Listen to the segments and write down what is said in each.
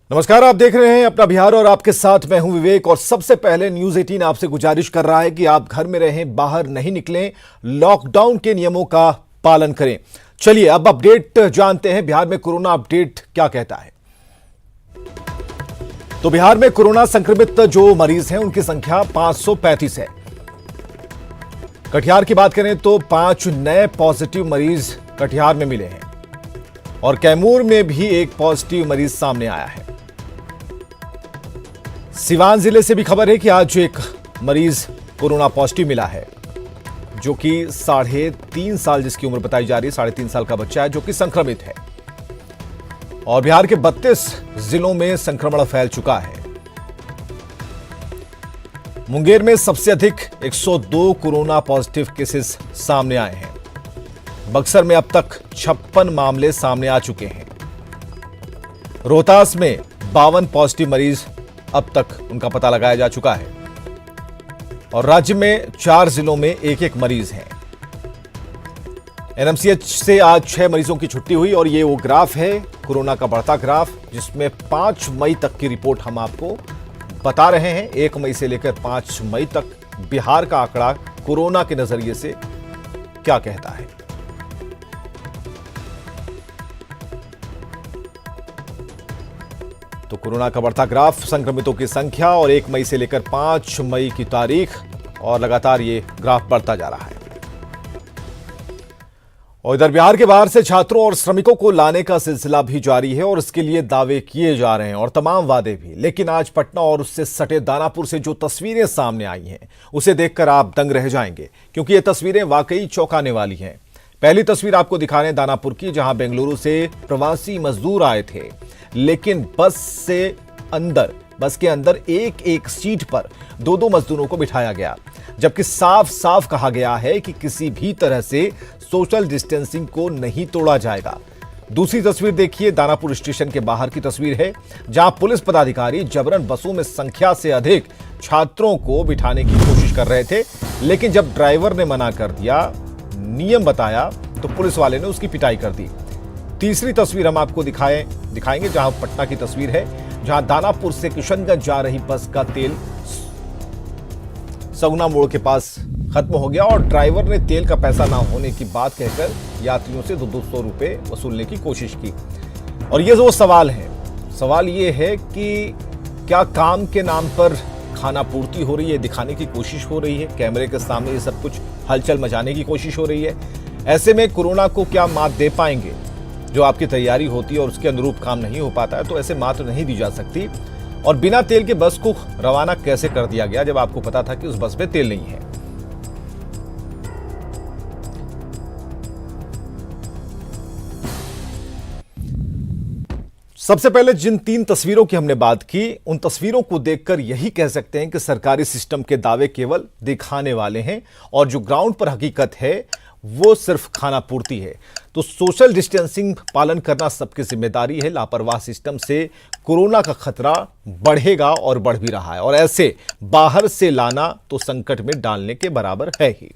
नमस्कार, आप देख रहे हैं अपना बिहार और आपके साथ मैं हूं विवेक। और सबसे पहले न्यूज 18 आपसे गुजारिश कर रहा है कि आप घर में रहें, बाहर नहीं निकलें, लॉकडाउन के नियमों का पालन करें। चलिए अब अपडेट जानते हैं। बिहार में कोरोना अपडेट क्या कहता है। तो बिहार में कोरोना संक्रमित जो मरीज हैं उनकी संख्या 535 है। कटिहार की बात करें तो 5 नए पॉजिटिव मरीज कटिहार में मिले हैं और कैमूर में भी एक पॉजिटिव मरीज सामने आया है। सिवान जिले से भी खबर है कि आज एक मरीज कोरोना पॉजिटिव मिला है, जो कि 3.5 साल जिसकी उम्र बताई जा रही है, 3.5 साल का बच्चा है जो कि संक्रमित है। और बिहार के 32 जिलों में संक्रमण फैल चुका है। मुंगेर में सबसे अधिक 102 कोरोना पॉजिटिव केसेस सामने आए हैं। बक्सर में अब तक 56 मामले सामने आ चुके हैं। रोहतास में 52 पॉजिटिव मरीज अब तक उनका पता लगाया जा चुका है। और राज्य में 4 जिलों में एक मरीज हैं। एनएमसीएच से आज 6 मरीजों की छुट्टी हुई और ये वो ग्राफ है, कोरोना का बढ़ता ग्राफ, जिसमें 5 मई तक की रिपोर्ट हम आपको बता रहे हैं। 1 मई से लेकर 5 मई तक बिहार का आंकड़ा कोरोना के नजरिए से क्या कहता है। तो कोरोना का बढ़ता ग्राफ, संक्रमितों की संख्या और 1 मई से लेकर 5 मई की तारीख, और लगातार ये ग्राफ बढ़ता जा रहा है। और इधर बिहार के बाहर से छात्रों और श्रमिकों को लाने का सिलसिला भी जारी है और इसके लिए दावे किए जा रहे हैं और तमाम वादे भी। लेकिन आज पटना और उससे सटे दानापुर से जो तस्वीरें सामने आई हैं उसे देखकर आप दंग रह जाएंगे, क्योंकि ये तस्वीरें वाकई चौंकाने वाली हैं। पहली तस्वीर आपको दिखा रहे हैं दानापुर की, जहां बेंगलुरु से प्रवासी मजदूर आए थे, लेकिन बस के अंदर एक सीट पर 2 मजदूरों को बिठाया गया, जबकि साफ साफ कहा गया है कि किसी भी तरह से सोशल डिस्टेंसिंग को नहीं तोड़ा जाएगा। दूसरी तस्वीर देखिए, दानापुर स्टेशन के बाहर की तस्वीर है, जहां पुलिस पदाधिकारी जबरन बसों में संख्या से अधिक छात्रों को बिठाने की कोशिश कर रहे थे, लेकिन जब ड्राइवर ने मना कर दिया, नियम बताया, तो पुलिस वाले ने उसकी पिटाई कर दी। तीसरी तस्वीर हम आपको दिखाएंगे, जहां पटना की तस्वीर है, जहां दानापुर से किशनगंज जा रही बस का तेल सगुना मोड़ के पास खत्म हो गया और ड्राइवर ने तेल का पैसा ना होने की बात कहकर यात्रियों से 200 रुपए वसूलने की कोशिश की। और ये जो सवाल ये है कि क्या काम के नाम पर खाना पूर्ति हो रही है, दिखाने की कोशिश हो रही है, कैमरे के सामने ये सब कुछ हलचल मचाने की कोशिश हो रही है। ऐसे में कोरोना को क्या मात दे पाएंगे? जो आपकी तैयारी होती है और उसके अनुरूप काम नहीं हो पाता है, तो ऐसे मात नहीं दी जा सकती। और बिना तेल के बस को रवाना कैसे कर दिया गया, जब आपको पता था कि उस बस में तेल नहीं है? सबसे पहले जिन 3 तस्वीरों की हमने बात की, उन तस्वीरों को देखकर यही कह सकते हैं कि सरकारी सिस्टम के दावे केवल दिखाने वाले हैं और जो ग्राउंड पर हकीकत है वो सिर्फ खाना पूर्ति है। तो सोशल डिस्टेंसिंग पालन करना सबकी जिम्मेदारी है। लापरवाह सिस्टम से कोरोना का खतरा बढ़ेगा और बढ़ भी रहा है, और ऐसे बाहर से लाना तो संकट में डालने के बराबर है ही।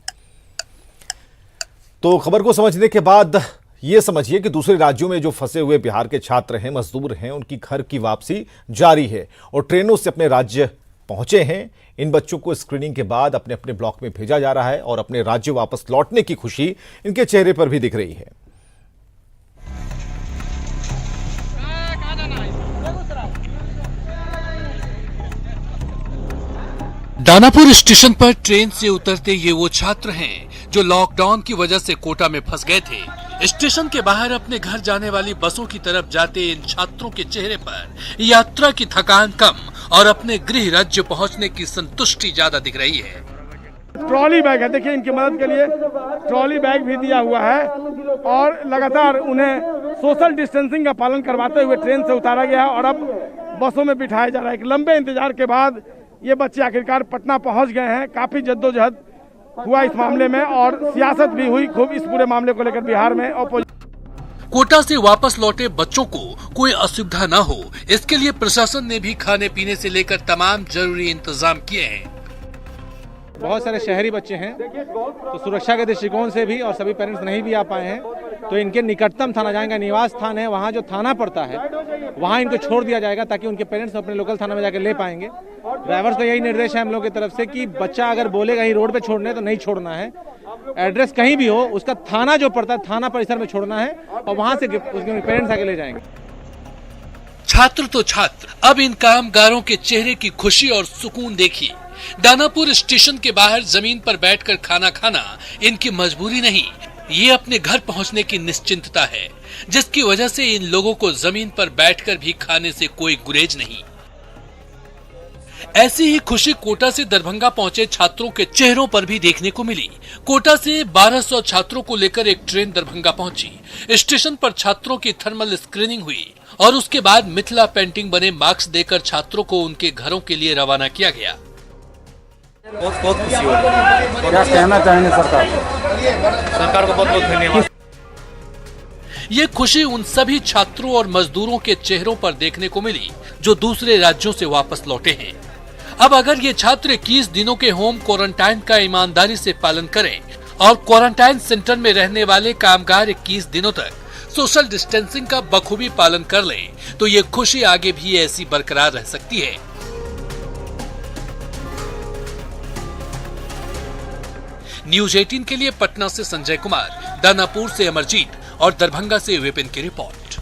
तो खबर को समझने के बाद ये समझिए कि दूसरे राज्यों में जो फंसे हुए बिहार के छात्र हैं, मजदूर हैं, उनकी घर की वापसी जारी है और ट्रेनों से अपने राज्य पहुंचे हैं। इन बच्चों को स्क्रीनिंग के बाद अपने अपने ब्लॉक में भेजा जा रहा है और अपने राज्य वापस लौटने की खुशी इनके चेहरे पर भी दिख रही है। दानापुर स्टेशन पर ट्रेन से उतरते ये वो छात्र हैं जो लॉकडाउन की वजह से कोटा में फंस गए थे। स्टेशन के बाहर अपने घर जाने वाली बसों की तरफ जाते इन छात्रों के चेहरे पर यात्रा की थकान कम और अपने गृह राज्य पहुंचने की संतुष्टि ज्यादा दिख रही है। ट्रॉली बैग है, देखिए इनकी मदद के लिए ट्रॉली बैग भी दिया हुआ है और लगातार उन्हें सोशल डिस्टेंसिंग का पालन करवाते हुए ट्रेन से उतारा गया और अब बसों में बिठाया जा रहा है। एक लंबे इंतजार के बाद ये बच्चे आखिरकार पटना पहुंच गए हैं। काफी जद्दोजहद हुआ इस मामले में और सियासत भी हुई खूब इस पूरे मामले को लेकर बिहार में। कोटा से वापस लौटे बच्चों को कोई असुविधा न हो, इसके लिए प्रशासन ने भी खाने पीने से लेकर तमाम जरूरी इंतजाम किए हैं। बहुत सारे शहरी बच्चे हैं, तो सुरक्षा के दृष्टिकोण से भी और सभी पेरेंट्स नहीं भी आ पाए हैं, तो इनके निकटतम थाना, जहाँ इनका निवास स्थान है, वहाँ जो थाना पड़ता है वहाँ इनको छोड़ दिया जाएगा ताकि उनके पेरेंट्स अपने लोकल थाना में जाकर ले पाएंगे। ड्राइवर्स को यही निर्देश है हम लोग की तरफ से कि बच्चा अगर बोलेगा ही रोड पे छोड़ने तो नहीं छोड़ना है। एड्रेस कहीं भी हो, उसका थाना जो पड़ता है थाना परिसर में छोड़ना है और वहाँ से उसके पेरेंट्स आके ले जाएंगे। छात्र तो छात्र, अब इन कामगारों के चेहरे की खुशी और सुकून देखिए। दानापुर स्टेशन के बाहर जमीन पर बैठकर खाना खाना इनकी मजबूरी नहीं, ये अपने घर पहुंचने की निश्चिंतता है, जिसकी वजह से इन लोगों को जमीन पर बैठकर भी खाने से कोई गुरेज नहीं। ऐसी ही खुशी कोटा से दरभंगा पहुंचे छात्रों के चेहरों पर भी देखने को मिली। कोटा से 1200 छात्रों को लेकर एक ट्रेन दरभंगा पहुंची। स्टेशन पर छात्रों की थर्मल स्क्रीनिंग हुई और उसके बाद मिथिला पेंटिंग बने मास्क देकर छात्रों को उनके घरों के लिए रवाना किया गया। बहुत खुशी हो रही है। क्या कहना चाहेंगे सरकार को बहुत बहुत धन्यवाद। ये खुशी उन सभी छात्रों और मजदूरों के चेहरों पर देखने को मिली जो दूसरे राज्यों से वापस लौटे हैं। अब अगर ये छात्र 21 दिनों के होम क्वारंटाइन का ईमानदारी से पालन करें और क्वारंटाइन सेंटर में रहने वाले कामगार 21 दिनों तक सोशल डिस्टेंसिंग का बखूबी पालन कर लें, तो ये खुशी आगे भी ऐसी बरकरार रह सकती है। न्यूज 18 के लिए पटना से संजय कुमार, दानापुर से अमरजीत और दरभंगा से विपिन की रिपोर्ट।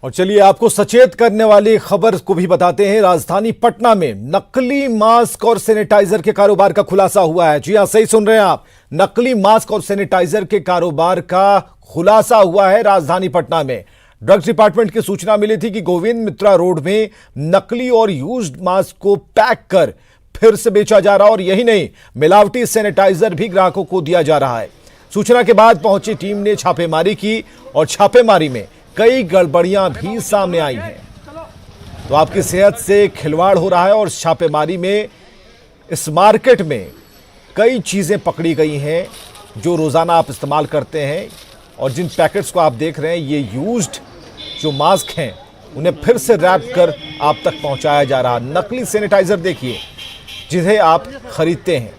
और चलिए आपको सचेत करने वाली खबर को भी बताते हैं। राजधानी पटना में नकली मास्क और सैनिटाइजर के कारोबार का खुलासा हुआ है। जी हां, सही सुन रहे हैं आप, नकली मास्क और सैनिटाइजर के कारोबार का खुलासा हुआ है राजधानी पटना में। ड्रग्स डिपार्टमेंट की सूचना मिली थी कि गोविंद मित्रा रोड में नकली और यूज्ड मास्क को पैक कर फिर से बेचा जा रहा और यही नहीं, मिलावटी सैनिटाइजर भी ग्राहकों को दिया जा रहा है। सूचना के बाद पहुंची टीम ने छापेमारी की और छापेमारी में कई गड़बड़ियां भी सामने आई हैं। तो आपकी सेहत से खिलवाड़ हो रहा है और छापेमारी में इस मार्केट में कई चीजें पकड़ी गई हैं जो रोजाना आप इस्तेमाल करते हैं। और जिन पैकेट्स को आप देख रहे हैं, ये यूज्ड जो मास्क हैं उन्हें फिर से रैप कर आप तक पहुंचाया जा रहा। नकली सैनिटाइजर देखिए जिन्हें आप खरीदते हैं,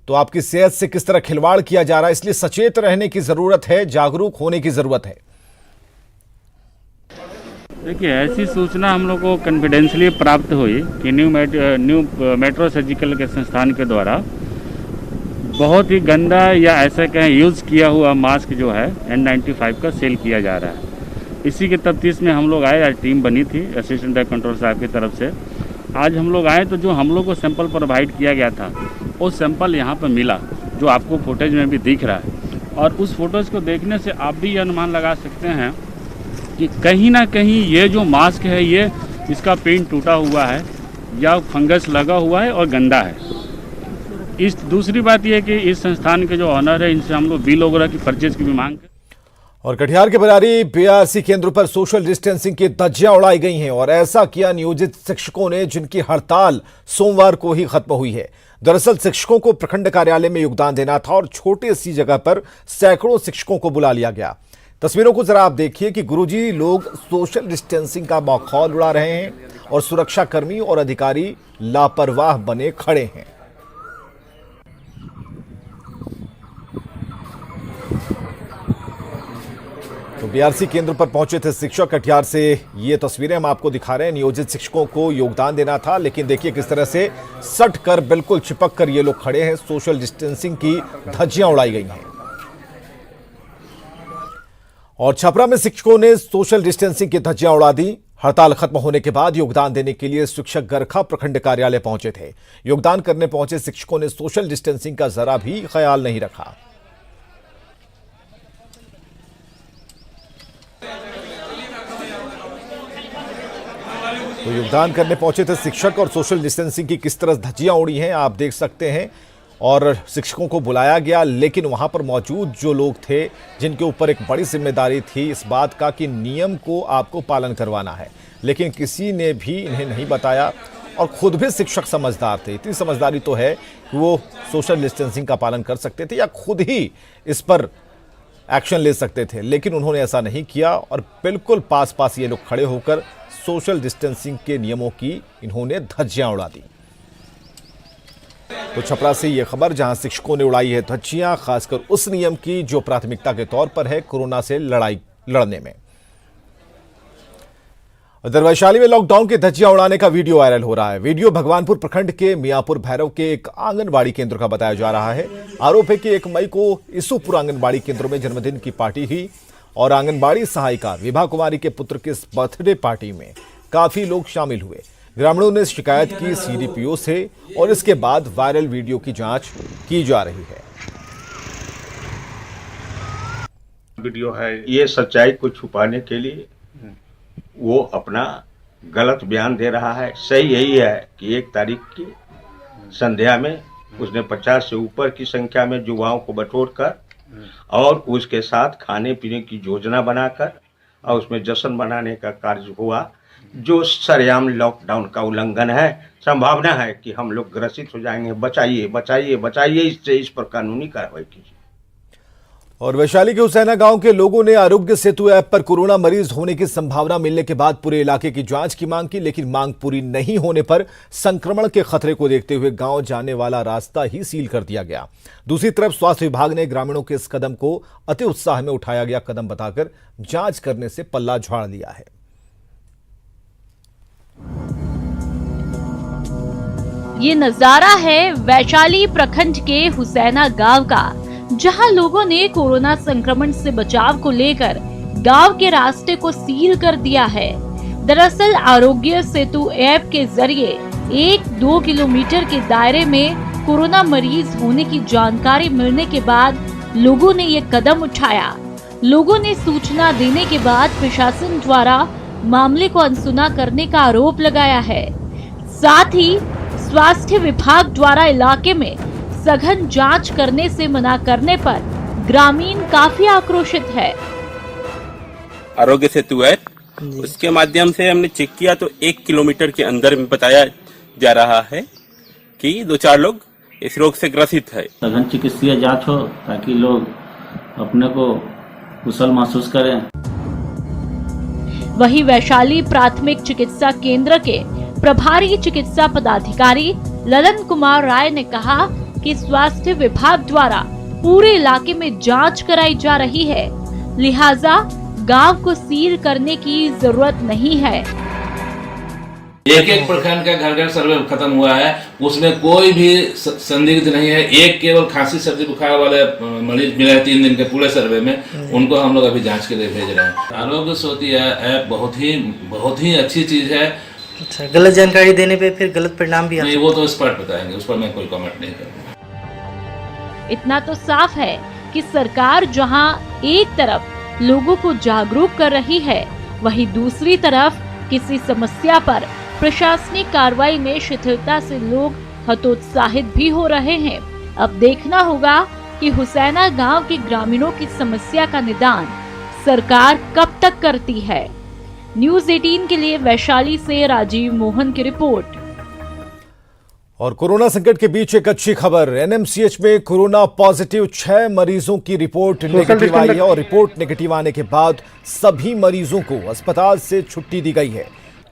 तो आपकी सेहत से किस तरह खिलवाड़ किया जा रहा है। इसलिए सचेत रहने की जरूरत है, जागरूक होने की जरूरत है। देखिए, ऐसी सूचना हम लोग को कॉन्फिडेंशियली प्राप्त हुई कि न्यू मेट्रो सर्जिकल के संस्थान के द्वारा बहुत ही गंदा या ऐसा कहें यूज़ किया हुआ मास्क जो है N95 का सेल किया जा रहा है। इसी के तफ्तीश में हम लोग आए, आज टीम बनी थी असिस्टेंट डायरेक्टर कंट्रोल साहब की तरफ से। आज हम लोग आए तो जो हम लोग को सैंपल प्रोवाइड किया गया था वो सैंपल यहाँ पर मिला, जो आपको फुटेज में भी दिख रहा है। और उस फोटोज़ को देखने से आप भी ये अनुमान लगा सकते हैं कि कहीं ना कहीं ये जो मास्क है ये इसका पेंट टूटा हुआ है या फंगस लगा हुआ है और गंदा है। इस दूसरी बात यह कि इस संस्थान के जो ऑनर है इनसे हम लोग बिल वगैरह की परचेज की भी मांग कर। और कटिहार के बरारी बीआरसी केंद्र पर सोशल डिस्टेंसिंग की धज्जियां उड़ाई गई हैं और ऐसा किया नियोजित शिक्षकों ने, जिनकी हड़ताल सोमवार को ही खत्म हुई है। दरअसल शिक्षकों को प्रखंड कार्यालय में योगदान देना था और छोटी सी जगह पर सैकड़ों शिक्षकों को बुला लिया गया। तस्वीरों को जरा आप देखिए कि गुरुजी लोग सोशल डिस्टेंसिंग का मखौल उड़ा रहे हैं और सुरक्षाकर्मी और अधिकारी लापरवाह बने खड़े हैं। तो बीआरसी केंद्र पर पहुंचे थे शिक्षक। कटिहार से ये तस्वीरें हम आपको दिखा रहे हैं। नियोजित शिक्षकों को योगदान देना था, लेकिन देखिए किस तरह से सट कर, बिल्कुल चिपक कर ये लोग खड़े हैं। सोशल डिस्टेंसिंग की धज्जियां उड़ाई गई हैं। और छपरा में शिक्षकों ने सोशल डिस्टेंसिंग की धज्जियां उड़ा दी। हड़ताल खत्म होने के बाद योगदान देने के लिए शिक्षक गरखा प्रखंड कार्यालय पहुंचे थे। योगदान करने पहुंचे शिक्षकों ने सोशल डिस्टेंसिंग का जरा भी ख्याल नहीं रखा। तो योगदान करने पहुंचे थे शिक्षक और सोशल डिस्टेंसिंग की किस तरह धज्जियां उड़ी हैं आप देख सकते हैं। और शिक्षकों को बुलाया गया, लेकिन वहां पर मौजूद जो लोग थे जिनके ऊपर एक बड़ी जिम्मेदारी थी इस बात का कि नियम को आपको पालन करवाना है, लेकिन किसी ने भी इन्हें नहीं बताया। और खुद भी शिक्षक समझदार थे, इतनी समझदारी तो है कि वो सोशल डिस्टेंसिंग का पालन कर सकते थे या खुद ही इस पर एक्शन ले सकते थे, लेकिन उन्होंने ऐसा नहीं किया और बिल्कुल पास पास ये लोग खड़े होकर सोशल डिस्टेंसिंग के नियमों की इन्होंने धज्जियां उड़ा दी। तो छपरा से ये खबर जहां शिक्षकों ने उड़ाई है धज्जियां, खासकर उस नियम की जो प्राथमिकता के तौर पर है कोरोना से लड़ाई लड़ने में। उधर वैशाली में लॉकडाउन के धज्जियां उड़ाने का वीडियो वायरल हो रहा है। वीडियो भगवानपुर प्रखंड के मियापुर भैरव के एक आंगनबाड़ी केंद्र का बताया जा रहा है। आरोप है कि 1 मई को ईसुपुर आंगनबाड़ी केंद्र में जन्मदिन की पार्टी हुई और आंगनबाड़ी सहायिका विभा कुमारी के पुत्र के इस बर्थडे पार्टी में काफी लोग शामिल हुए। ग्रामीणों ने शिकायत की सीडीपीओ से और इसके बाद वायरल वीडियो की जांच की जा रही है। वीडियो है, ये सच्चाई को छुपाने के लिए वो अपना गलत बयान दे रहा है। सही यही है कि 1 तारीख की संध्या में उसने 50 से ऊपर की संख्या में युवाओं को बटोरकर और उसके साथ खाने पीने की योजना बनाकर और उसमें जश्न मनाने का कार्य हुआ, जो सरेआम लॉकडाउन का उल्लंघन है। संभावना है कि हम लोग ग्रसित हो जाएंगे। बचाइए बचाइए बचाइए, इससे इस पर कानूनी कार्रवाई कीजिए। और वैशाली के हुसैना गांव के लोगों ने आरोग्य सेतु ऐप पर कोरोना मरीज होने की संभावना मिलने के बाद पूरे इलाके की जांच की मांग की, लेकिन मांग पूरी नहीं होने पर संक्रमण के खतरे को देखते हुए गांव जाने वाला रास्ता ही सील कर दिया गया। दूसरी तरफ स्वास्थ्य विभाग ने ग्रामीणों के इस कदम को अति उत्साह में उठाया गया कदम बताकर जांच करने से पल्ला झाड़ लिया है। ये नजारा है वैशाली प्रखंड के हुसैना गांव का, जहां लोगों ने कोरोना संक्रमण से बचाव को लेकर गांव के रास्ते को सील कर दिया है। दरअसल आरोग्य सेतु ऐप के जरिए 1-2 किलोमीटर के दायरे में कोरोना मरीज होने की जानकारी मिलने के बाद लोगों ने ये कदम उठाया। लोगों ने सूचना देने के बाद प्रशासन द्वारा मामले को अनसुना करने का आरोप लगाया है। साथ ही स्वास्थ्य विभाग द्वारा इलाके में सघन जांच करने से मना करने पर ग्रामीण काफी आक्रोशित है। आरोग्य सेतु ऐप, उसके माध्यम से हमने चेक किया तो 1 किलोमीटर के अंदर में बताया जा रहा है कि 2-4 लोग इस रोग से ग्रसित है। सघन चिकित्सीय जांच हो ताकि लोग अपने को कुशल महसूस करें। वहीं वैशाली प्राथमिक चिकित्सा केंद्र के प्रभारी चिकित्सा पदाधिकारी ललन कुमार राय ने कहा कि स्वास्थ्य विभाग द्वारा पूरे इलाके में जांच कराई जा रही है, लिहाजा गांव को सील करने की जरूरत नहीं है। एक प्रखंड का घर सर्वे खत्म हुआ है, उसमें कोई भी संदिग्ध नहीं है। एक केवल खांसी सर्दी बुखार वाले मरीज मिले हैं 3 दिन के पूरे सर्वे में, उनको हम लोग अभी जांच के लिए भेज रहे हैं। आरोग्य सेतु ऐप बहुत ही अच्छी चीज है। अच्छा, गलत जानकारी देने पे फिर गलत परिणाम भी नहीं, वो तो एक्सपर्ट बताएंगे, उस पर मैं कोई कमेंट नहीं करूँगा। इतना तो साफ है कि सरकार जहां एक तरफ लोगों को जागरूक कर रही है, वहीं दूसरी तरफ किसी समस्या पर प्रशासनिक कार्रवाई में शिथिलता से लोग हतोत्साहित भी हो रहे हैं। अब देखना होगा कि हुसैना गांव के ग्रामीणों की समस्या का निदान सरकार कब तक करती है। न्यूज़ 18 के लिए वैशाली से राजीव मोहन की रिपोर्ट। और कोरोना संकट के बीच एक अच्छी खबर, एनएमसीएच में कोरोना पॉजिटिव 6 मरीजों की रिपोर्ट नेगेटिव आई है और रिपोर्ट नेगेटिव आने के बाद सभी मरीजों को अस्पताल से छुट्टी दी गई है।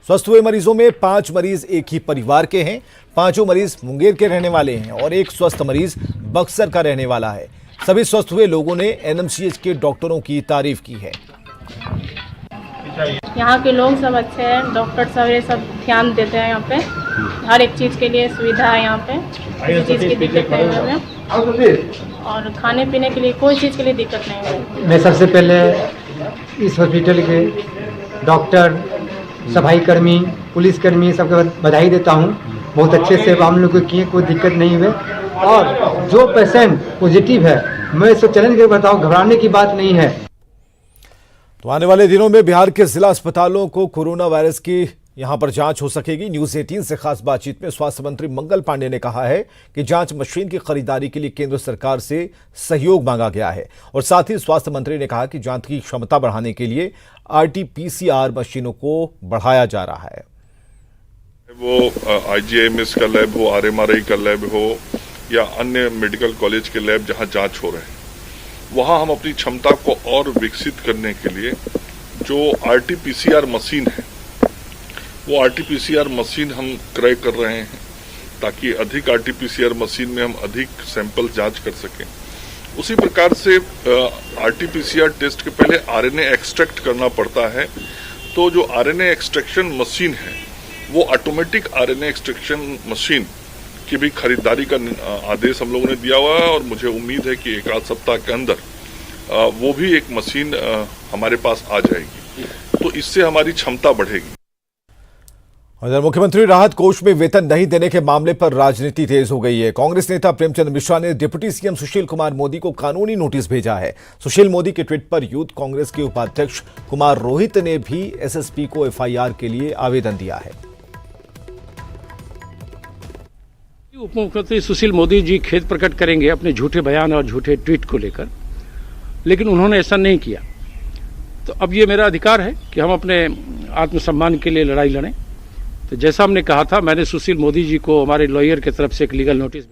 स्वस्थ हुए मरीजों में 5 मरीज एक ही परिवार के हैं, 5 मरीज मुंगेर के रहने वाले हैं और एक स्वस्थ मरीज बक्सर का रहने वाला है। सभी स्वस्थ हुए लोगों ने एनएमसीएच के डॉक्टरों की तारीफ की है। यहाँ के लोग सब अच्छे हैं, डॉक्टर सब ये सब ध्यान देते हैं। यहाँ पे हर एक चीज़ के लिए सुविधा है, यहाँ पे किसी चीज़ की दिक्कत नहीं है और खाने पीने के लिए कोई चीज़ के लिए दिक्कत नहीं है। मैं सबसे पहले इस हॉस्पिटल के डॉक्टर, सफाई कर्मी, पुलिसकर्मी सबको बधाई देता हूँ। बहुत अच्छे से हम लोग को किए, कोई दिक्कत नहीं हुए। और जो पेशेंट पॉजिटिव है, मैं इसको चैलेंज कर बताऊँ, घबराने की बात नहीं है। तो आने वाले दिनों में बिहार के जिला अस्पतालों को कोरोना वायरस की यहां पर जांच हो सकेगी। न्यूज़ 18 से खास बातचीत में स्वास्थ्य मंत्री मंगल पांडे ने कहा है कि जांच मशीन की खरीदारी के लिए केंद्र सरकार से सहयोग मांगा गया है और साथ ही स्वास्थ्य मंत्री ने कहा कि जांच की क्षमता बढ़ाने के लिए आरटी-पीसीआर मशीनों को बढ़ाया जा रहा है। वो आईजीआईएमएस का लैब हो, आरएमआरआई का लैब हो या अन्य मेडिकल कॉलेज के लैब जहां जांच हो रहे हैं, वहां हम अपनी क्षमता को और विकसित करने के लिए जो आरटी-पीसीआर मशीन है, वो आरटी-पीसीआर मशीन हम क्रय कर रहे हैं ताकि अधिक आरटी-पीसीआर मशीन में हम अधिक सैंपल जांच कर सकें उसी प्रकार से RT-PCR टेस्ट के पहले RNA एक्सट्रैक्ट करना पड़ता है। तो जो RNA एक्सट्रैक्शन मशीन है वो ऑटोमेटिक RNA एक्सट्रैक्शन मशीन की भी खरीदारी का आदेश हम लोगों ने दिया हुआ है और मुझे उम्मीद है कि एक आध सप्ताह के अंदर वो भी एक मशीन हमारे पास आ जाएगी, तो इससे हमारी क्षमता बढ़ेगी। उधर मुख्यमंत्री राहत कोष में वेतन नहीं देने के मामले पर राजनीति तेज हो गई है। कांग्रेस नेता प्रेमचंद मिश्रा ने डिप्टी सीएम सुशील कुमार मोदी को कानूनी नोटिस भेजा है। सुशील मोदी के ट्वीट पर यूथ कांग्रेस के उपाध्यक्ष कुमार रोहित ने भी एसएसपी को FIR के लिए आवेदन दिया है। उप मुख्यमंत्री सुशील मोदी जी खेद प्रकट करेंगे अपने झूठे बयान और झूठे ट्वीट को लेकर, लेकिन उन्होंने ऐसा नहीं किया। तो अब ये मेरा अधिकार है कि हम अपने आत्मसम्मान के लिए लड़ाई लड़ें। तो जैसा हमने कहा था, मैंने सुशील मोदी जी को हमारे लॉयर की तरफ से एक लीगल नोटिस।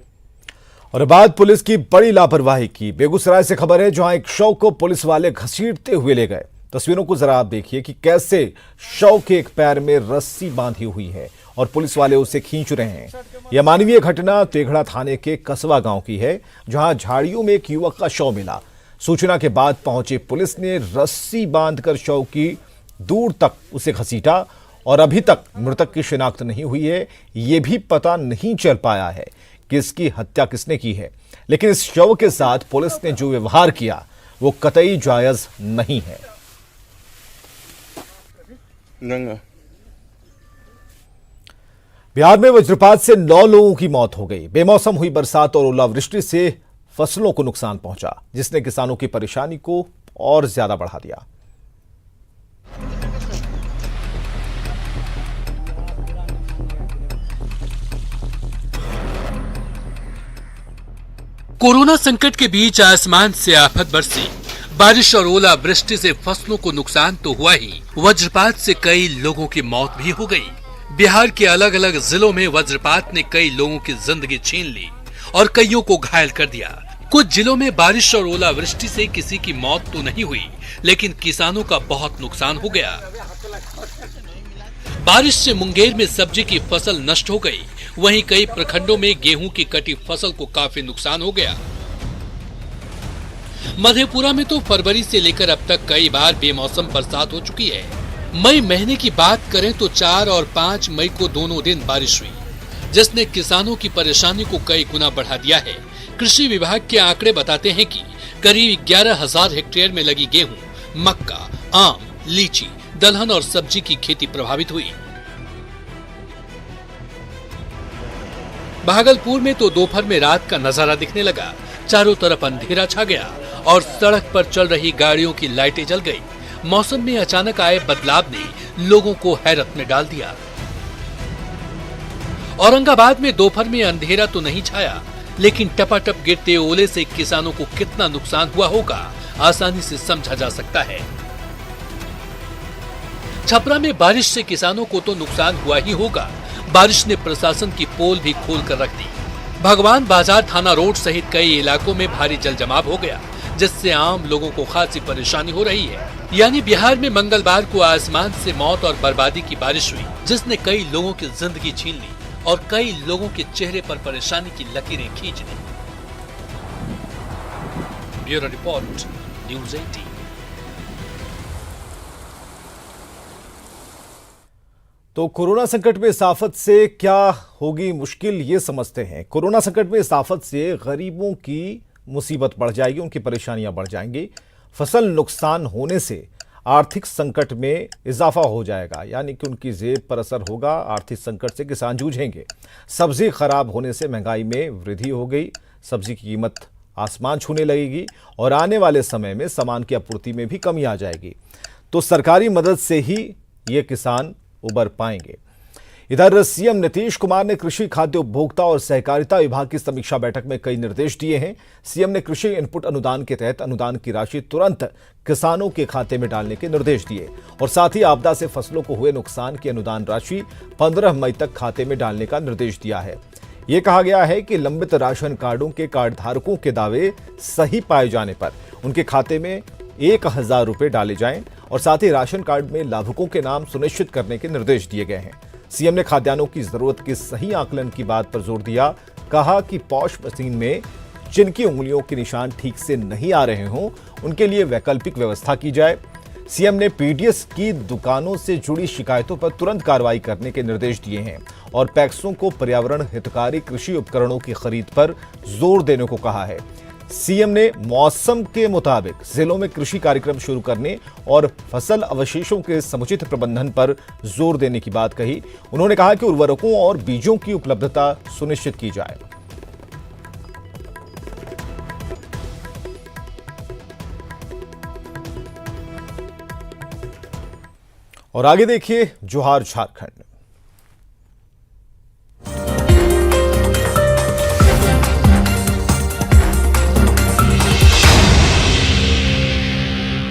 और बाद पुलिस की बड़ी लापरवाही की। बेगूसराय से खबर है, जहां एक शव को पुलिस वाले घसीटते हुए ले गए। तस्वीरों को जरा आप देखिए कि कैसे शव के एक पैर में रस्सी बांधी हुई है और पुलिस वाले उसे खींच रहे हैं। यह मानवीय घटना तेघड़ा थाने के कसवा गांव की है, जहां झाड़ियों में एक युवक का शव मिला। सूचना के बाद पहुंची पुलिस ने रस्सी बांधकर शव की दूर तक उसे घसीटा और अभी तक मृतक की शिनाख्त नहीं हुई है। यह भी पता नहीं चल पाया है कि इसकी हत्या किसने की है, लेकिन इस शव के साथ पुलिस ने जो व्यवहार किया वो कतई जायज नहीं है। बिहार में वज्रपात से 9 लोगों की मौत हो गई। बेमौसम हुई बरसात और ओलावृष्टि से फसलों को नुकसान पहुंचा, जिसने किसानों की परेशानी को और ज्यादा बढ़ा दिया। कोरोना संकट के बीच आसमान से आफत बरसी। बारिश और ओलावृष्टि से फसलों को नुकसान तो हुआ ही, वज्रपात से कई लोगों की मौत भी हो गई। बिहार के अलग अलग जिलों में वज्रपात ने कई लोगों की जिंदगी छीन ली और कईयों को घायल कर दिया। कुछ जिलों में बारिश और ओलावृष्टि से किसी की मौत तो नहीं हुई, लेकिन किसानों का बहुत नुकसान हो गया। बारिश से मुंगेर में सब्जी की फसल नष्ट हो गई, वहीं कई प्रखंडों में गेहूं की कटी फसल को काफी नुकसान हो गया। मधेपुरा में तो फरवरी से लेकर अब तक कई बार बेमौसम बरसात हो चुकी है। मई महीने की बात करें तो 4 और 5 मई को दोनों दिन बारिश हुई, जिसने किसानों की परेशानी को कई गुना बढ़ा दिया है। कृषि विभाग के आंकड़े बताते हैं कि करीब 11,000 हेक्टेयर में लगी गेहूं, मक्का, आम, लीची, दलहन और सब्जी की खेती प्रभावित हुई। भागलपुर में तो दोपहर में रात का नजारा दिखने लगा। चारों तरफ अंधेरा छा गया और सड़क पर चल रही गाड़ियों की लाइटें जल गई। मौसम में अचानक आए बदलाव ने लोगों को हैरत में डाल दिया। औरंगाबाद में दोपहर में अंधेरा तो नहीं छाया, लेकिन टपाटप गिरते ओले से किसानों को कितना नुकसान हुआ होगा आसानी से समझा जा सकता है। छपरा में बारिश से किसानों को तो नुकसान हुआ ही होगा। बारिश ने प्रशासन की पोल भी खोल कर रख दी। भगवान बाजार थाना रोड सहित कई इलाकों में भारी जल जमाव हो गया, जिससे आम लोगों को खासी परेशानी हो रही है। यानी बिहार में मंगलवार को आसमान से मौत और बर्बादी की बारिश हुई, जिसने कई लोगों की जिंदगी छीन ली और कई लोगों के चेहरे पर परेशानी की लकीरें खींच दी। Bureau report, news 18। तो कोरोना संकट में इस आफत से क्या होगी मुश्किल, ये समझते हैं। कोरोना संकट में इस आफत से गरीबों की मुसीबत बढ़ जाएगी, उनकी परेशानियां बढ़ जाएंगी। फसल नुकसान होने से आर्थिक संकट में इजाफा हो जाएगा, यानी कि उनकी जेब पर असर होगा। आर्थिक संकट से किसान जूझेंगे। सब्जी खराब होने से महंगाई में वृद्धि हो गई, सब्जी की कीमत आसमान छूने लगेगी और आने वाले समय में सामान की आपूर्ति में भी कमी आ जाएगी। तो सरकारी मदद से ही ये किसान उबर पाएंगे। इधर सीएम नीतीश कुमार ने कृषि, खाद्य, उपभोक्ता और सहकारिता विभाग की समीक्षा बैठक में कई निर्देश दिए हैं। सीएम ने कृषि इनपुट अनुदान के तहत अनुदान की राशि तुरंत किसानों के खाते में डालने के निर्देश दिए और साथ ही आपदा से फसलों को हुए नुकसान की अनुदान राशि 15 मई तक खाते में डालने का निर्देश दिया है। यह कहा गया है कि लंबित राशन कार्डों के कार्ड धारकों के दावे सही पाए जाने पर उनके खाते में 1,000 रुपए डाले जाएं और साथ ही राशन कार्ड में लाभुकों के नाम सुनिश्चित करने के निर्देश दिए गए हैं। सीएम ने खाद्यान्नों की जरूरत के सही आकलन की बात पर जोर दिया। कहा कि पॉश मशीन में जिनकी उंगलियों के निशान ठीक से नहीं आ रहे हों, उनके लिए वैकल्पिक व्यवस्था की जाए। सीएम ने पीडीएस की दुकानों से जुड़ी शिकायतों पर तुरंत कार्रवाई करने के निर्देश दिए हैं और पैक्सों को पर्यावरण हितकारी कृषि उपकरणों की खरीद पर जोर देने को कहा है। सीएम ने मौसम के मुताबिक जिलों में कृषि कार्यक्रम शुरू करने और फसल अवशेषों के समुचित प्रबंधन पर जोर देने की बात कही। उन्होंने कहा कि उर्वरकों और बीजों की उपलब्धता सुनिश्चित की जाए। और आगे देखिए जोहार झारखंड।